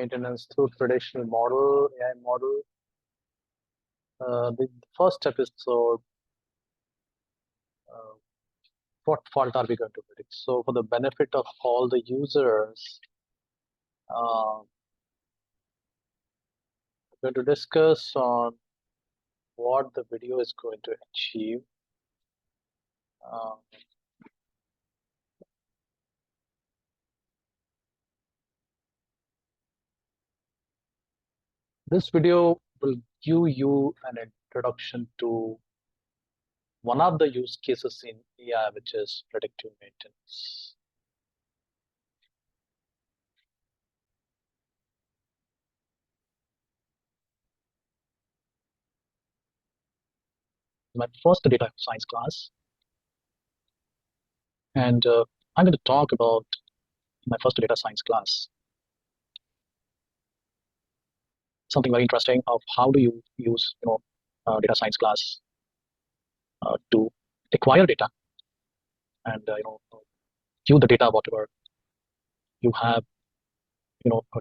maintenance through traditional model, AI model. The first episode, what fault are we going to predict? So for the benefit of all the users, we're going to discuss on what the video is going to achieve. This video will give you an introduction to one of the use cases in AI, which is predictive maintenance. My first data science class, and I'm going to talk about my first data science class something very interesting of how do you use data science class to acquire data and view the data whatever you have,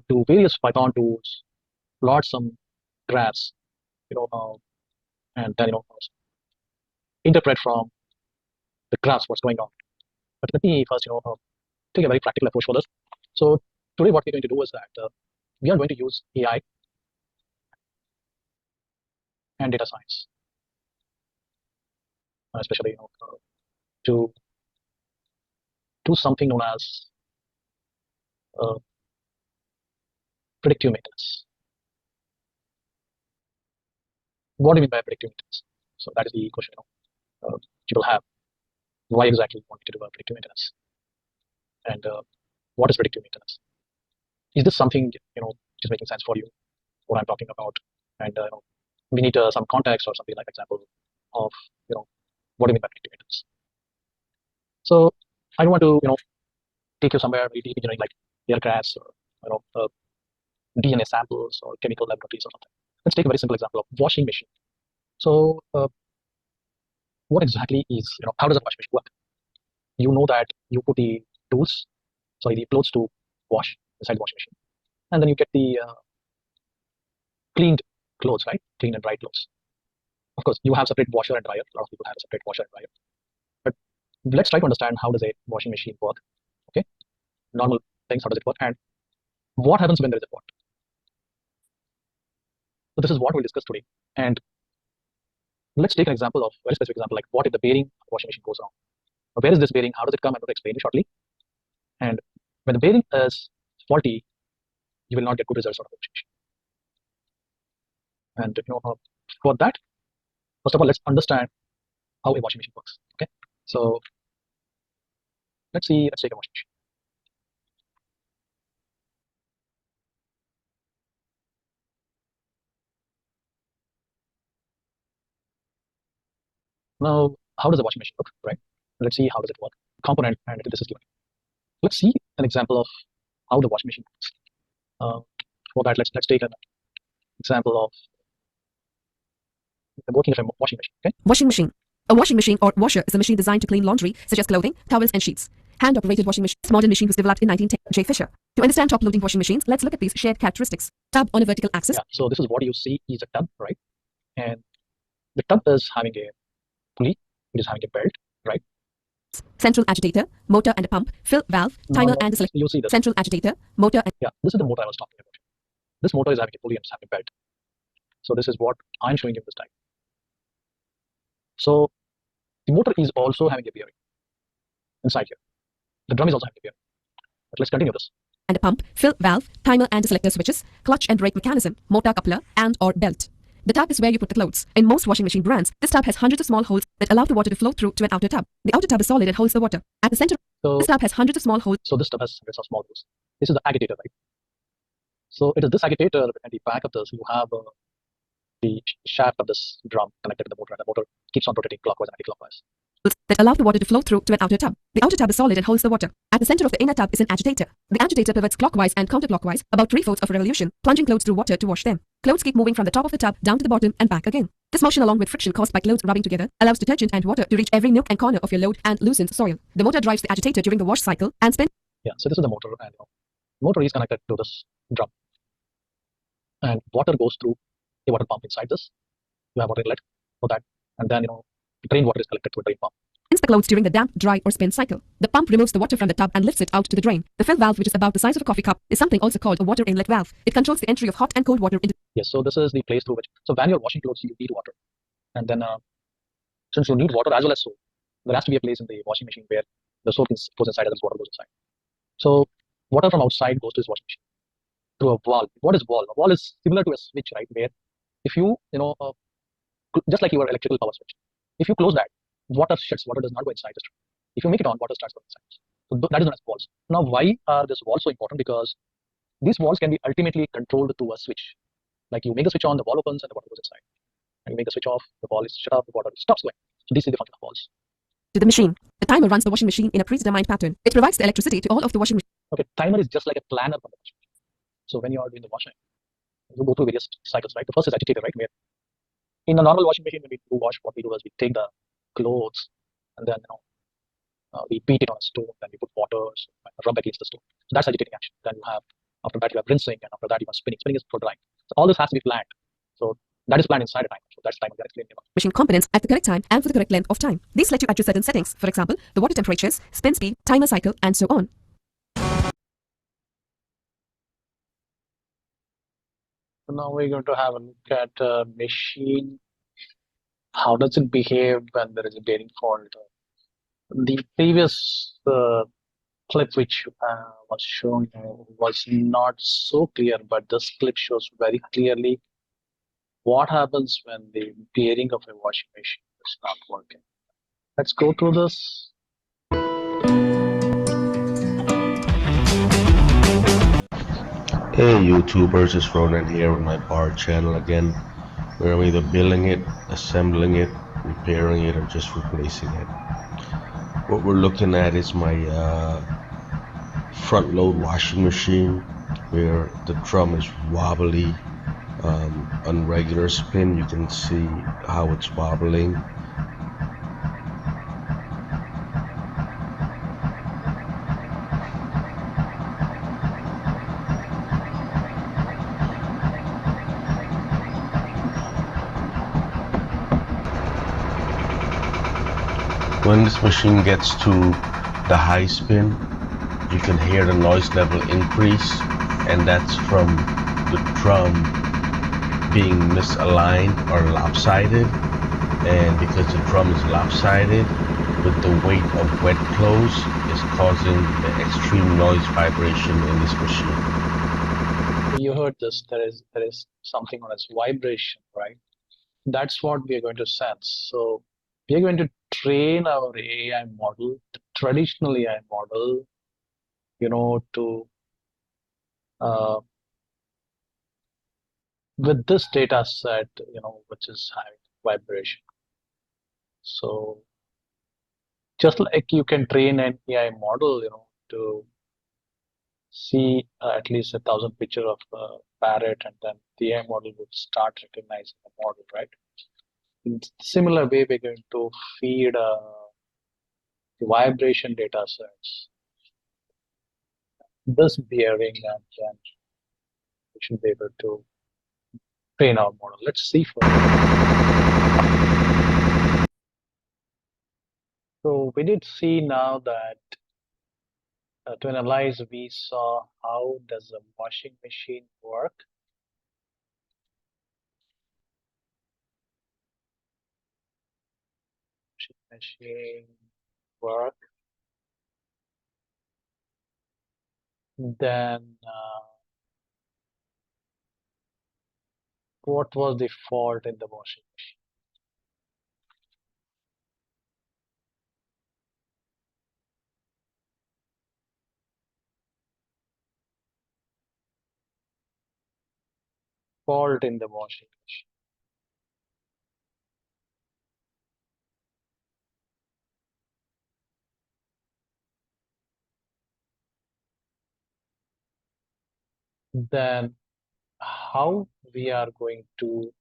to various Python tools, plot some graphs, and then interpret from the graphs what's going on. But let me first take a very practical approach for this. So today what we're going to do is that we are going to use AI and data science, especially to do something known as predictive maintenance. What do you mean by predictive maintenance? So that is the question people have. Why exactly you want to do a predictive maintenance? And what is predictive maintenance? Is this something which is making sense for you? What I'm talking about, and we need some context or something like example of what do you mean by predictive maintenance. So I don't want to take you somewhere very deep, like aircrafts or DNA samples or chemical laboratories or something. Let's take a very simple example of washing machine. So what exactly is how does a washing machine work? You know that you put the clothes to wash inside the washing machine, and then you get the cleaned clothes, right? Clean and dry clothes. Of course, you have separate washer and dryer. A lot of people have a separate washer and dryer. But let's try to understand how does a washing machine work. Okay, normal things. How does it work, and what happens when there is a fault? So this is what we'll discuss today. And let's take an example of very specific example, like what if the bearing of the washing machine goes wrong? Where is this bearing? How does it come? I'm going to explain it shortly. And when the bearing is faulty, you will not get good results out of the washing machine. And for that, first of all, let's understand how a washing machine works. Okay, so let's take a washing machine. Now, how does a washing machine work, right? Let's see how does it work. Component, and this is given. Let's see an example of how the washing machine works. For that, let's take an example of the working of a washing machine. Okay. Washing machine. A washing machine or washer is a machine designed to clean laundry, such as clothing, towels, and sheets. Hand-operated washing machine. This modern machine was developed in 1910. J. Fisher. To understand top-loading washing machines, let's look at these shared characteristics. Tub on a vertical axis. Yeah, so this is what you see is a tub, right? And the tub is having a pulley, it is having a belt, right? Central agitator, motor and a pump, fill valve, timer and a selector. You see this. Central agitator, motor and... Yeah, this is the motor I was talking about. This motor is having a pulley and it's having a belt. So this is what I'm showing you this time. So the motor is also having a bearing inside here. The drum is also having a bearing. But let's continue this. And a pump, fill valve, timer and a selector switches, clutch and brake mechanism, motor coupler and or belt. The tub is where you put the clothes. In most washing machine brands, this tub has hundreds of small holes that allow the water to flow through to an outer tub. The outer tub is solid and holds the water. At the center, this tub has hundreds of small holes. So this tub has hundreds of small holes. This is the agitator, right? So it is this agitator, and the back of this, you have the shaft of this drum connected to the motor, and the motor keeps on rotating clockwise and anti-clockwise. That allow the water to flow through to an outer tub. The outer tub is solid and holds the water. At the center of the inner tub is an agitator. The agitator pivots clockwise and counterclockwise about 3/4 of a revolution, plunging clothes through water to wash them. Clothes keep moving from the top of the tub down to the bottom and back again. This motion, along with friction caused by clothes rubbing together, allows detergent and water to reach every nook and corner of your load and loosens soil. The motor drives the agitator during the wash cycle and spin. Yeah, so this is the motor, and the motor is connected to this drum. and water goes through a water pump inside this. You have water inlet for that, and then the drain water is collected through a drain pump. Rinse the clothes during the damp, dry, or spin cycle. The pump removes the water from the tub and lifts it out to the drain. The fill valve, which is about the size of a coffee cup, is something also called a water inlet valve. It controls the entry of hot and cold water into. Yes, so this is the place through which. So when you're washing clothes, you need water, and then since you need water as well as soap, there has to be a place in the washing machine where the soap goes inside and the water goes inside. So water from outside goes to this washing machine through a valve. What is valve? A valve is similar to a switch, right? Where if you just like your electrical power switch, if you close that, water shuts. Water does not go inside the stream. If you make it on, water starts going inside. So that is known as valves. Now, why are these valves so important? Because these valves can be ultimately controlled through a switch. Like you make the switch on, the valve opens, and the water goes inside. And you make the switch off, the valve is shut off, the water stops going. So this is the function of valves. To the machine. The timer runs the washing machine in a predetermined pattern. It provides the electricity to all of the washing machine. Okay, timer is just like a planner for the washing machine. So when you are doing the washing, you go through various cycles, right? The first is agitated, right? Where in a normal washing machine, when we do wash, what we do is we take the clothes and then we beat it on a stone, then we put water, rub against the stone. So that's agitating action. Then you have, after that, you have rinsing, and after that, you have spinning. Spinning is for drying. So all this has to be planned. So that is planned inside a timer. So that's timer. That's explained about. Machine components at the correct time and for the correct length of time. These let you adjust certain settings. For example, the water temperatures, spin speed, timer cycle, and so on. So now we're going to have a look at a machine. How does it behave when there is a bearing fault? The previous clip which was shown was not so clear, but this clip shows very clearly what happens when the bearing of a washing machine is not working. Let's go through this. Hey YouTubers, it's Ronan here with my bar channel again, where I'm either building it, assembling it, repairing it, or just replacing it. What we're looking at is my front load washing machine, where the drum is wobbly, on regular spin. You can see how it's wobbling. When this machine gets to the high spin, you can hear the noise level increase, and that's from the drum being misaligned or lopsided. And because the drum is lopsided, with the weight of wet clothes, is causing the extreme noise vibration in this machine. You heard this. There is something known as vibration, right? That's what we are going to sense. So we are going to train our AI model, the traditional AI model, to with this data set, which is having vibration. So just like you can train an AI model, to see at least 1,000 picture of a parrot, and then the AI model would start recognizing the model, right? In similar way, we're going to feed the vibration data sets, this bearing, and then we should be able to train our model. Let's see further. So we did see now that to analyze, we saw how does a washing machine work. Machine work. Then what was the fault in the washing machine? Fault in the washing machine. Then how we are going to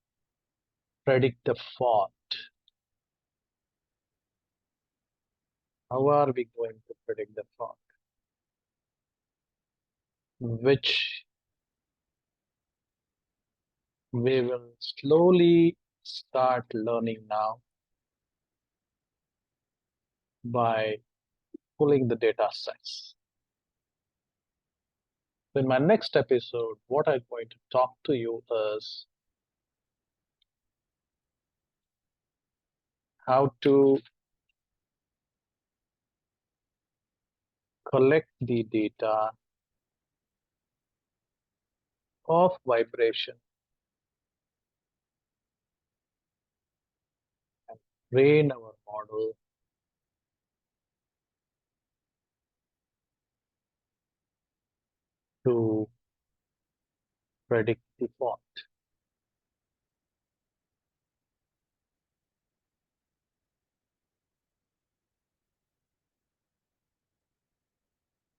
predict the fault? How are we going to predict the fault? Which we will slowly start learning now by pulling the data sets. In my next episode, what I'm going to talk to you is how to collect the data of vibration and train our model to predict the fault.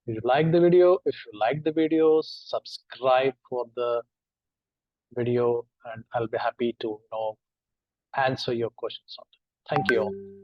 If you like the video, subscribe for the video, and I'll be happy to answer your questions on it. Thank you all.